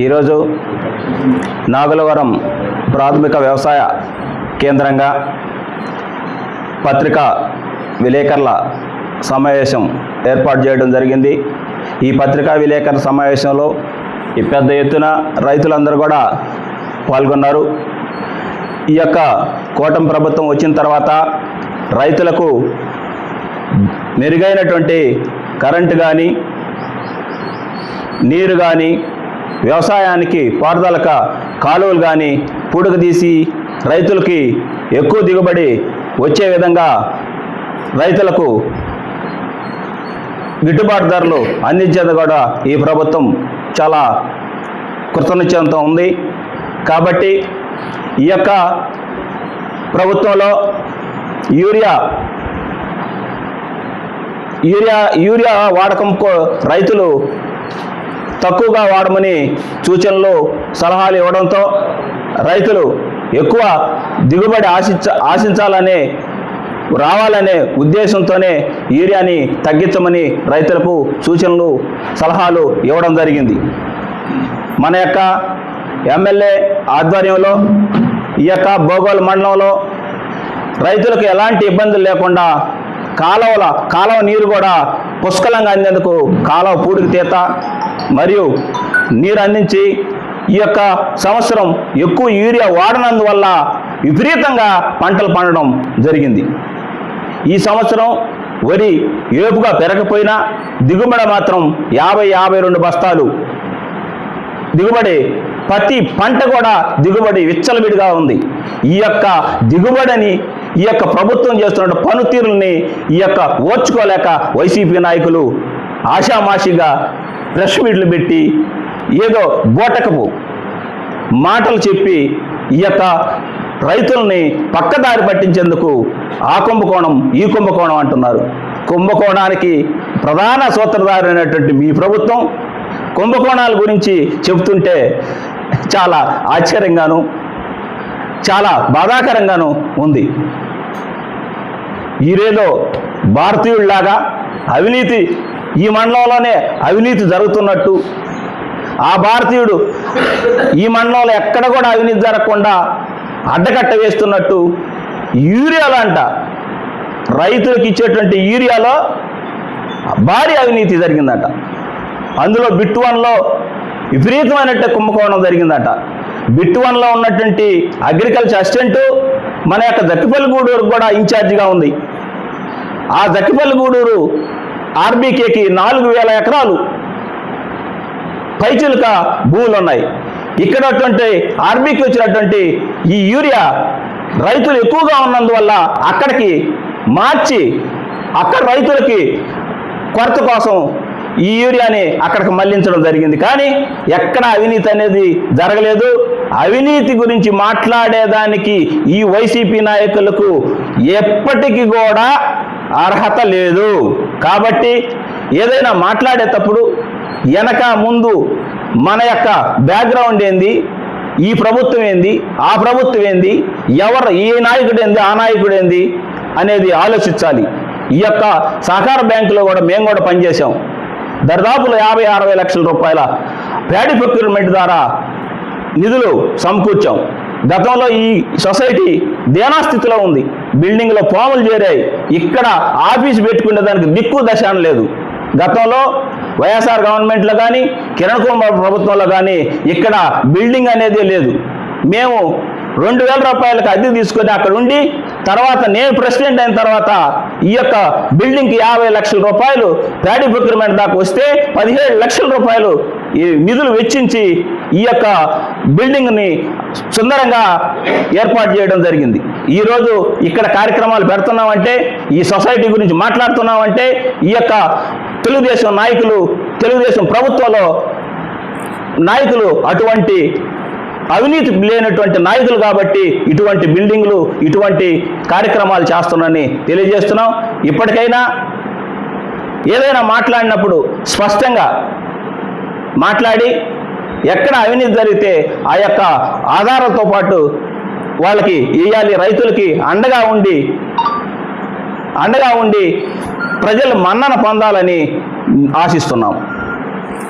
ఈరోజు నాగులవరం ప్రాథమిక వ్యవసాయ కేంద్రంగా పత్రికా విలేకరుల సమావేశం ఏర్పాటు చేయడం జరిగింది. ఈ పత్రికా విలేకరుల సమావేశంలో ఈ పెద్ద ఎత్తున రైతులందరూ కూడా పాల్గొన్నారు. ఈ యొక్క కూటమి ప్రభుత్వం వచ్చిన తర్వాత రైతులకు మెరుగైనటువంటి కరెంటు కానీ, నీరు కానీ, వ్యవసాయానికి పారుదల కాలువలు కానీ పూడుకు తీసి రైతులకి ఎక్కువ దిగుబడి వచ్చే విధంగా రైతులకు గిట్టుబాటు ధరలు అందించేది కూడా ఈ ప్రభుత్వం చాలా కృతనిశ్చయంతో ఉంది. కాబట్టి ఈ యొక్క ప్రభుత్వంలో యూరియా వాడకం రైతులు తక్కువగా వాడమని సూచనలు సలహాలు ఇవ్వడంతో రైతులు ఎక్కువ దిగుబడి ఆశించాలనే రావాలనే ఉద్దేశంతోనే యూరియాని తగ్గించమని రైతులకు సూచనలు సలహాలు ఇవ్వడం జరిగింది. మన యొక్క ఎమ్మెల్యే ఆధ్వర్యంలో ఈ యొక్క బోగోలు మండలంలో రైతులకు ఎలాంటి ఇబ్బందులు లేకుండా కాలువ నీరు కూడా పుష్కలంగా అందేందుకు కాలువ పూడికి తీత మరియు నీరు అందించి ఈ యొక్క సంవత్సరం ఎక్కువ యూరియా వాడనందువల్ల విపరీతంగా పంటలు పండడం జరిగింది. ఈ సంవత్సరం వరి ఏపుగా పెరగకపోయినా దిగుబడి మాత్రం 50-52 బస్తాలు దిగుబడి, ప్రతి పంట కూడా దిగుబడి విచ్చలవిడిగా ఉంది. ఈ యొక్క దిగుబడిని ఈ యొక్క ప్రభుత్వం చేస్తున్న పనితీరుల్ని ఈ యొక్క ఓర్చుకోలేక వైసీపీ నాయకులు ఆషామాషిగా ప్రెస్ మీట్లు పెట్టి ఏదో బోటకపు మాటలు చెప్పి ఈ యొక్క రైతుల్ని పక్కదారి పట్టించేందుకు ఆ కుంభకోణం ఈ కుంభకోణం అంటున్నారు. కుంభకోణానికి ప్రధాన సూత్రధారి అయినటువంటి మీ ప్రభుత్వం కుంభకోణాల గురించి చెబుతుంటే చాలా ఆశ్చర్యంగాను చాలా బాధాకరంగాను ఉంది. ఈరేదో భారతీయుల్లాగా అవినీతి ఈ మండలంలోనే అవినీతి జరుగుతున్నట్టు, ఆ భారతీయుడు ఈ మండలంలో ఎక్కడ కూడా అవినీతి జరగకుండా అడ్డకట్ట వేస్తున్నట్టు యూరియాలో అంట రైతులకు ఇచ్చేటువంటి యూరియాలో భారీ అవినీతి జరిగిందట. అందులో బిట్ 1లో విపరీతమైనట్టు కుంభకోణం జరిగిందట. బిట్ 1లో ఉన్నటువంటి అగ్రికల్చర్ అసిస్టెంటు మన యొక్క జక్కిపల్లిగూడూరు కూడా ఇన్ఛార్జిగా ఉంది. ఆ జక్కిపల్లిగూడూరు ఆర్బీకేకి 4000 ఎకరాలు పైచిలుక భూములు ఉన్నాయి. ఇక్కడ ఆర్బీకి వచ్చినటువంటి ఈ యూరియా రైతులు ఎక్కువగా ఉన్నందువల్ల అక్కడికి మార్చి అక్కడ రైతులకి కొరత కోసం ఈ యూరియాని అక్కడికి మళ్లించడం జరిగింది. కానీ ఎక్కడ అవినీతి అనేది జరగలేదు. అవినీతి గురించి మాట్లాడేదానికి ఈ వైసీపీ నాయకులకు ఎప్పటికీ కూడా అర్హత లేదు. కాబట్టి ఏదైనా మాట్లాడేటప్పుడు వెనక ముందు మన యొక్క బ్యాక్గ్రౌండ్ ఏంది, ఈ ప్రభుత్వం ఏంది, ఆ ప్రభుత్వం ఏంది, ఈ నాయకుడు ఏంది, ఆ నాయకుడు ఏంది అనేది ఆలోచించాలి. ఈ యొక్క సహకార బ్యాంకులో కూడా మేము కూడా పనిచేసాం. దరిదాపులు 50-60 లక్షల రూపాయల ప్యాడీ ప్రొక్యూర్మెంట్ ద్వారా నిధులు సమకూర్చాం. గతంలో ఈ సొసైటీ దేనాస్థితిలో ఉంది. బిల్డింగ్లో పాములు చేరాయి. ఇక్కడ ఆఫీసు పెట్టుకునే దానికి దిక్కు దశ లేదు. గతంలో వైఎస్ఆర్ గవర్నమెంట్లో కానీ కిరణ్ కుమార్ ప్రభుత్వంలో కానీ ఇక్కడ బిల్డింగ్ అనేది లేదు. మేము 2000 రూపాయలకు అద్దె తీసుకొని అక్కడ ఉండి తర్వాత నేను ప్రెసిడెంట్ అయిన తర్వాత ఈ యొక్క బిల్డింగ్కి 50 లక్షల రూపాయలు ప్యాడీ ప్రొక్యూర్మెంట్ దాకా వస్తే 17 లక్షల రూపాయలు ఈ నిధులు వెచ్చించి ఈ యొక్క బిల్డింగ్ని సుందరంగా ఏర్పాటు చేయడం జరిగింది. ఈరోజు ఇక్కడ కార్యక్రమాలు పెడుతున్నామంటే, ఈ సొసైటీ గురించి మాట్లాడుతున్నామంటే ఈ యొక్క తెలుగుదేశం నాయకులు, తెలుగుదేశం ప్రభుత్వంలో నాయకులు అటువంటి అవినీతి లేనటువంటి నాయకులు కాబట్టి ఇటువంటి బిల్డింగ్లు, ఇటువంటి కార్యక్రమాలు చేస్తున్నారని తెలియజేస్తున్నాం. ఇప్పటికైనా ఏదైనా మాట్లాడినప్పుడు స్పష్టంగా మాట్లాడి ఎక్కడ అవినీతి జరిగితే ఆ యొక్క ఆధారాలతో పాటు వాళ్ళకి ఇవ్వాలి, రైతులకి అండగా ఉండి ప్రజలు మన్నన పొందాలని ఆశిస్తున్నాం.